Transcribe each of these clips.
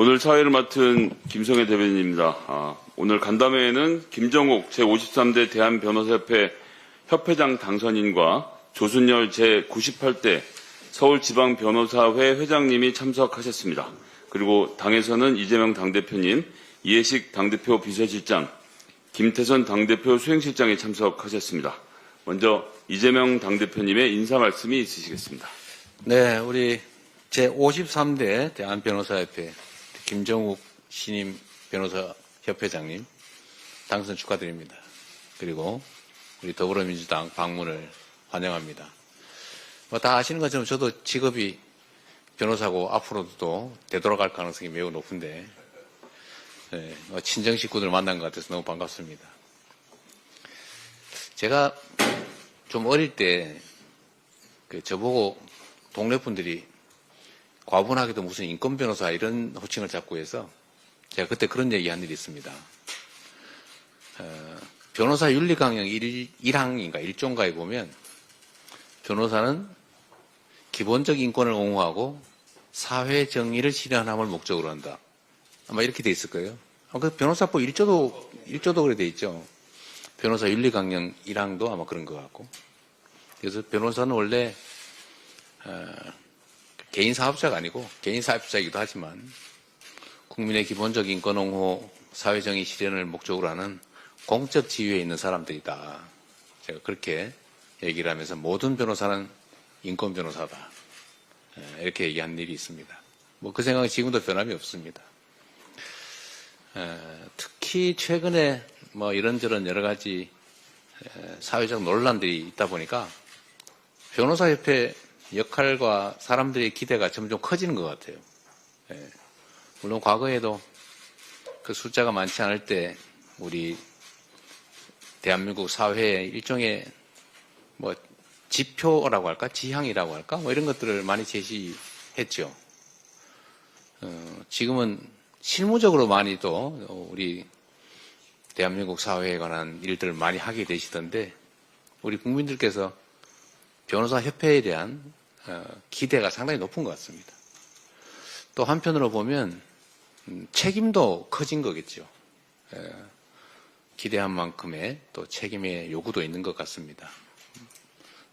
오늘 사회를 맡은 김성애 대변인입니다. 오늘 간담회에는 김정욱 제53대 대한변호사협회 협회장 당선인과 조순열 제98대 서울지방변호사회 회장님이 참석하셨습니다. 그리고 당에서는 이재명 당대표님, 이해식 당대표 비서실장, 김태선 당대표 수행실장이 참석하셨습니다. 먼저 이재명 당대표님의 인사 말씀이 있으시겠습니다. 네, 우리 제53대 대한변호사협회 김정욱 신임 변호사 협회장님 당선 축하드립니다. 그리고 우리 더불어민주당 방문을 환영합니다. 다 아시는 것처럼 저도 직업이 변호사고 앞으로도 되돌아갈 가능성이 매우 높은데 친정 식구들 만난 것 같아서 너무 반갑습니다. 제가 좀 어릴 때 저보고 동네 분들이 과분하게도 무슨 인권 변호사 이런 호칭을 잡고 해서 제가 그때 그런 얘기 한 일이 있습니다. 변호사 윤리 강령 1항인가 1조인가에 보면 변호사는 기본적 인권을 옹호하고 사회 정의를 실현함을 목적으로 한다. 아마 이렇게 돼 있을 거예요. 그 변호사법 1조도 그래 돼 있죠. 변호사 윤리 강령 1항도 아마 그런 것 같고. 그래서 변호사는 원래 개인 사업자가 아니고 개인 사업자이기도 하지만 국민의 기본적 인권 옹호, 사회정의 실현을 목적으로 하는 공적 지위에 있는 사람들이다. 제가 그렇게 얘기를 하면서 모든 변호사는 인권 변호사다. 이렇게 얘기한 일이 있습니다. 그 생각은 지금도 변함이 없습니다. 특히 최근에 이런저런 여러 가지 사회적 논란들이 있다 보니까 변호사협회 역할과 사람들의 기대가 점점 커지는 것 같아요. 물론 과거에도 그 숫자가 많지 않을 때 우리 대한민국 사회의 일종의 지표라고 할까? 지향이라고 할까? 이런 것들을 많이 제시했죠. 지금은 실무적으로 많이도 우리 대한민국 사회에 관한 일들을 많이 하게 되시던데 우리 국민들께서 변호사 협회에 대한 기대가 상당히 높은 것 같습니다. 또 한편으로 보면 책임도 커진 거겠죠. 기대한 만큼의 또 책임의 요구도 있는 것 같습니다.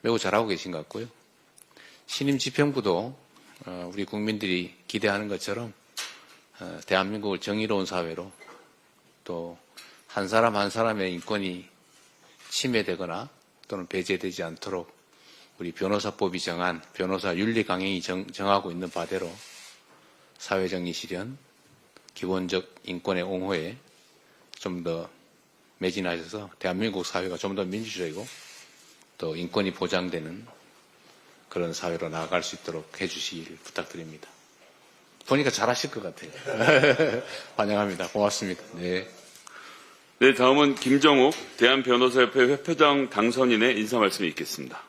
매우 잘하고 계신 것 같고요. 신임 집행부도 우리 국민들이 기대하는 것처럼 대한민국을 정의로운 사회로 또 한 사람 한 사람의 인권이 침해되거나 또는 배제되지 않도록 우리 변호사법이 정한 변호사 윤리 강령이 정하고 있는 바대로 사회정의 실현, 기본적 인권의 옹호에 좀 더 매진하셔서 대한민국 사회가 좀 더 민주적이고 또 인권이 보장되는 그런 사회로 나아갈 수 있도록 해주시길 부탁드립니다. 보니까 잘하실 것 같아요. 환영합니다. 고맙습니다. 네, 다음은 김정욱 대한변호사협회 협회장 당선인의 인사 말씀이 있겠습니다.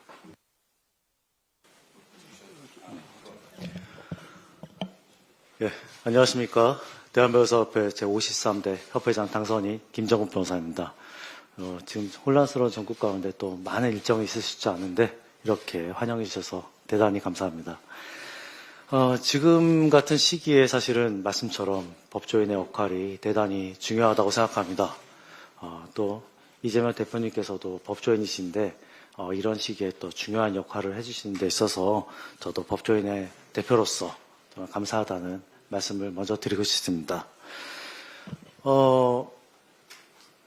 안녕하십니까. 대한변호사협회 제53대 협회장 당선인 김정욱 변호사입니다. 지금 혼란스러운 전국 가운데 또 많은 일정이 있으시지 않은데 이렇게 환영해 주셔서 대단히 감사합니다. 지금 같은 시기에 사실은 말씀처럼 법조인의 역할이 대단히 중요하다고 생각합니다. 또 이재명 대표님께서도 법조인이신데 이런 시기에 또 중요한 역할을 해주시는 데 있어서 저도 법조인의 대표로서 정말 감사하다는 말씀을 먼저 드리고 싶습니다.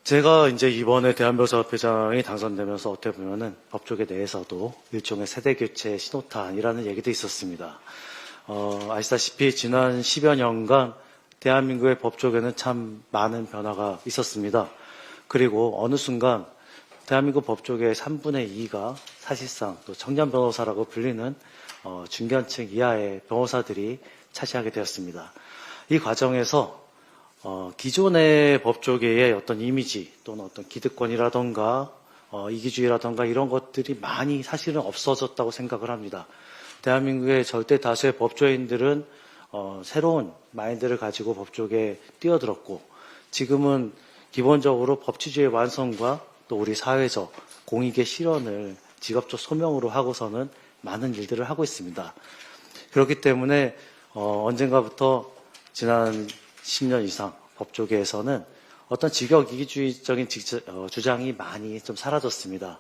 제가 이제 이번에 대한변호사협회장이 당선되면서 어떻게 보면은 법조계 내에서도 일종의 세대교체 신호탄이라는 얘기도 있었습니다. 아시다시피 지난 10여 년간 대한민국의 법조계는 참 많은 변화가 있었습니다. 그리고 어느 순간 대한민국 법조계의 3분의 2가 사실상 또 청년 변호사라고 불리는 중견층 이하의 변호사들이 차지하게 되었습니다. 이 과정에서 기존의 법조계의 어떤 이미지 또는 어떤 기득권이라던가 이기주의라던가 이런 것들이 많이 사실은 없어졌다고 생각을 합니다. 대한민국의 절대 다수의 법조인들은 새로운 마인드를 가지고 법조계에 뛰어들었고 지금은 기본적으로 법치주의 완성과 또 우리 사회적 공익의 실현을 직업적 소명으로 하고서는 많은 일들을 하고 있습니다. 그렇기 때문에 언젠가부터 지난 10년 이상 법조계에서는 어떤 직역 이기주의적인 주장이 많이 좀 사라졌습니다.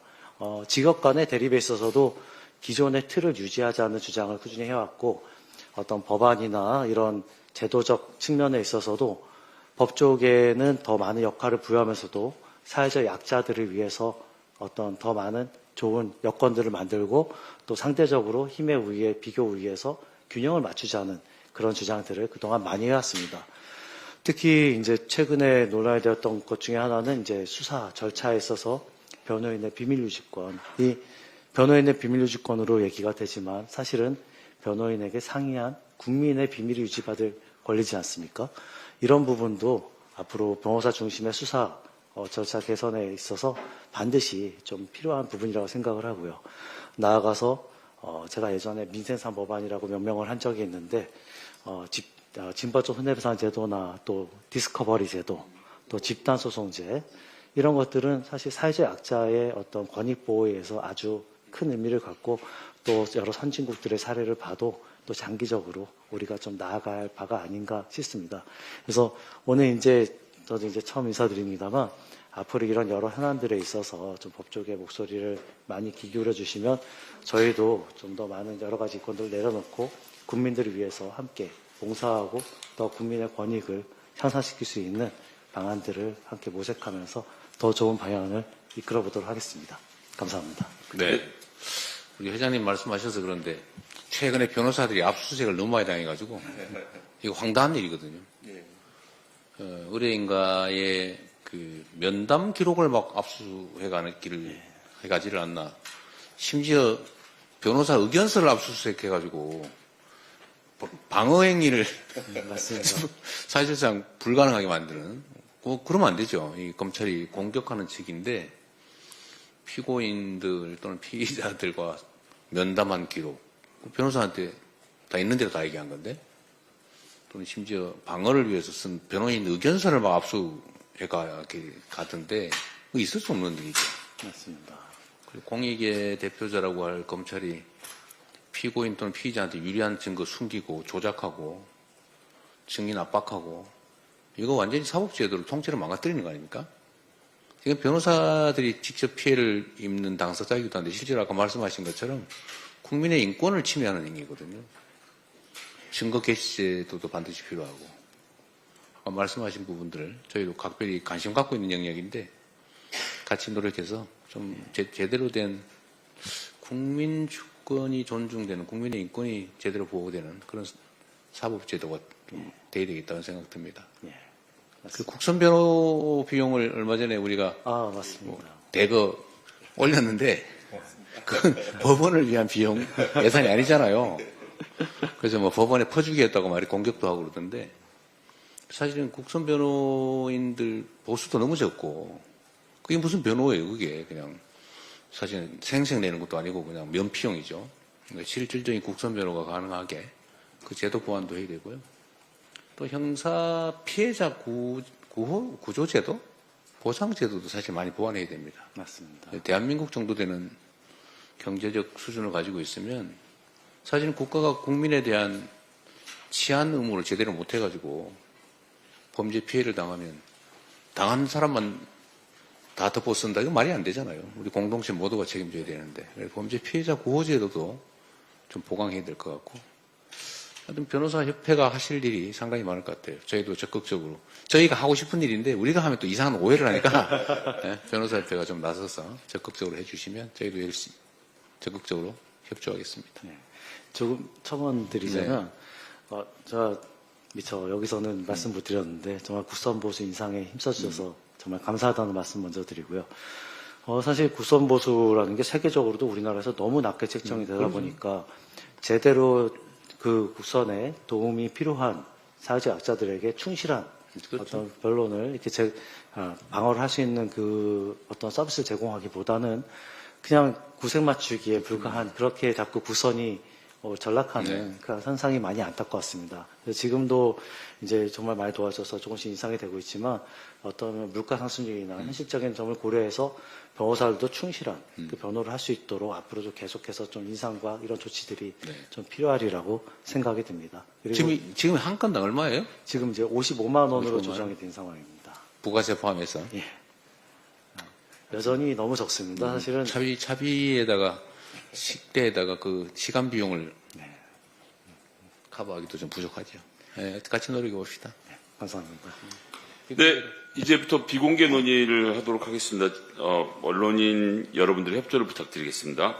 직업 간의 대립에 있어서도 기존의 틀을 유지하자는 주장을 꾸준히 해왔고, 어떤 법안이나 이런 제도적 측면에 있어서도 법조계는 더 많은 역할을 부여하면서도 사회적 약자들을 위해서 어떤 더 많은 좋은 여건들을 만들고, 또 상대적으로 힘의 우위에 비교 우위에서 균형을 맞추자는 그런 주장들을 그동안 많이 해왔습니다. 특히 이제 최근에 논란이 되었던 것 중에 하나는 이제 수사 절차에 있어서 변호인의 비밀유지권, 이 변호인의 비밀유지권으로 얘기가 되지만 사실은 변호인에게 상이한 국민의 비밀이 유지받을 권리지 않습니까? 이런 부분도 앞으로 변호사 중심의 수사 절차 개선에 있어서 반드시 좀 필요한 부분이라고 생각을 하고요. 나아가서 제가 예전에 민생상 법안이라고 명명을 한 적이 있는데 진법적 손해배상 제도나 또 디스커버리 제도, 또 집단소송제, 이런 것들은 사실 사회적 약자의 어떤 권익 보호에 의해서 아주 큰 의미를 갖고, 또 여러 선진국들의 사례를 봐도 또 장기적으로 우리가 좀 나아가야 할 바가 아닌가 싶습니다. 그래서 오늘 저도 처음 인사드립니다만, 앞으로 이런 여러 현안들에 있어서 좀 법조계 목소리를 많이 귀 기울여 주시면 저희도 좀 더 많은 여러 가지 이권들을 내려놓고 국민들을 위해서 함께 봉사하고 더 국민의 권익을 향상시킬 수 있는 방안들을 함께 모색하면서 더 좋은 방향을 이끌어 보도록 하겠습니다. 감사합니다. 네. 우리 회장님 말씀하셔서 그런데 최근에 변호사들이 압수수색을 너무 많이 당해가지고 이거 황당한 일이거든요. 의뢰인과의 그 면담 기록을 막 압수해가기를 해가지를 않나. 심지어 변호사 의견서를 압수수색해가지고 방어행위를 맞습니다. 사실상 불가능하게 만드는. 그러면 안 되죠. 이 검찰이 공격하는 측인데 피고인들 또는 피의자들과 면담한 기록, 변호사한테 다 있는 대로 다 얘기한 건데, 또는 심지어 방어를 위해서 쓴 변호인 의견서를 막 가던데 있을 수 없는 일이죠. 맞습니다. 그리고 공익의 대표자라고 할 검찰이 피고인 또는 피의자한테 유리한 증거 숨기고 조작하고 증인 압박하고, 이거 완전히 사법제도를 통째로 망가뜨리는 거 아닙니까? 지금 변호사들이 직접 피해를 입는 당사자이기도 한데, 실제로 아까 말씀하신 것처럼 국민의 인권을 침해하는 행위거든요. 증거 개시제도도 반드시 필요하고, 아까 말씀하신 부분들을 저희도 각별히 관심 갖고 있는 영역인데 같이 노력해서 좀 제대로 된 국민 주권이 존중되는, 국민의 인권이 제대로 보호되는 그런 사법제도가 좀 돼야 되겠다는 생각 듭니다. 예. 그 국선 변호 비용을 얼마 전에 우리가 맞습니다. 대거 올렸는데 그건 법원을 위한 비용 예산이 아니잖아요. 그래서 뭐 법원에 퍼주기했다고 말이 공격도 하고 그러던데, 사실은 국선 변호인들 보수도 너무 적고, 그게 무슨 변호예요, 그게. 그냥 사실은 생색 내는 것도 아니고 그냥 면피용이죠. 그러니까 실질적인 국선 변호가 가능하게 그 제도 보완도 해야 되고요. 또 형사 피해자 구조제도? 보상제도도 사실 많이 보완해야 됩니다. 맞습니다. 대한민국 정도 되는 경제적 수준을 가지고 있으면 사실은 국가가 국민에 대한 치안 의무를 제대로 못 해가지고 범죄 피해를 당하면 당한 사람만 다 덮어 쓴다. 이거 말이 안 되잖아요. 우리 공동체 모두가 책임져야 되는데. 범죄 피해자 구호제도도 좀 보강해야 될 것 같고. 하여튼 변호사 협회가 하실 일이 상당히 많을 것 같아요. 저희도 적극적으로. 저희가 하고 싶은 일인데 우리가 하면 또 이상한 오해를 하니까 네, 변호사 협회가 좀 나서서 적극적으로 해주시면 저희도 열심히 적극적으로 협조하겠습니다. 네. 조금 첨언 드리자면, 제가 미처 여기서는 말씀 못 드렸는데 정말 국선보수 인상에 힘써주셔서 정말 감사하다는 말씀 먼저 드리고요. 사실 국선보수라는 게 세계적으로도 우리나라에서 너무 낮게 책정이 되다 보니까 제대로 그 국선에 도움이 필요한 사회적 약자들에게 충실한 그렇죠. 어떤 변론을 이렇게 방어를 할 수 있는 그 어떤 서비스를 제공하기보다는 그냥 구색 맞추기에 불과한, 그렇게 자꾸 국선이 전락하는 그 현상이 많이 안타까웠습니다. 그래서 지금도 이제 정말 많이 도와줘서 조금씩 인상이 되고 있지만 어떤 물가 상승률이나 현실적인 점을 고려해서 변호사들도 충실한 그 변호를 할 수 있도록 앞으로도 계속해서 좀 인상과 이런 조치들이 좀 필요하리라고 생각이 듭니다. 그리고 지금 한 건당 얼마예요? 지금 이제 55만 원으로 55만 조정이 된 상황입니다. 부가세 포함해서. 예. 여전히 너무 적습니다. 사실은 차비에다가 식대에다가 그 시간 비용을 커버하기도 좀 부족하죠. 예, 같이 노력해 봅시다. 감사합니다. 네, 이제부터 비공개 논의를 하도록 하겠습니다. 언론인 여러분들의 협조를 부탁드리겠습니다.